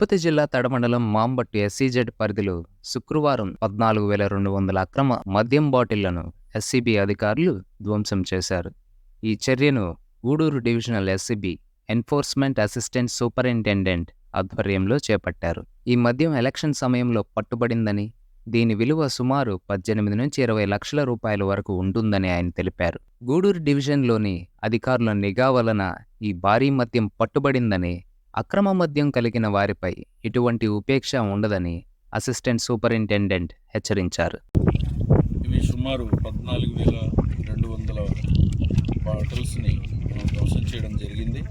తిరుపతి జిల్లా తడమండలం మాంబట్టు ఎస్సీజెడ్ పరిధిలో శుక్రవారం 14,200 అక్రమ మద్యం బాటిళ్లను ఎస్సీబీ అధికారులు ధ్వంసం చేశారు. ఈ చర్యను Guduru divisional SCB enforcement assistant superintendent ఆధ్వర్యంలో చేపట్టారు. ఈ మద్యం ఎలక్షన్ సమయంలో పట్టుబడిందని, దీని విలువ సుమారు 18 నుంచి 20 లక్షల రూపాయల వరకు ఉంటుందని ఆయన తెలిపారు. గూడూరు డివిజన్లోని అధికారుల నిఘా వలన ఈ భారీ మద్యం పట్టుబడిందని, అక్రమ మద్యం కలిగిన వారిపై ఎటువంటి ఉపేక్ష ఉండదని అసిస్టెంట్ సూపరింటెండెంట్ హెచ్చరించారు. ఇవి సుమారు 14,200 బాటిల్స్ని ధ్వంసం చేయడం జరిగింది.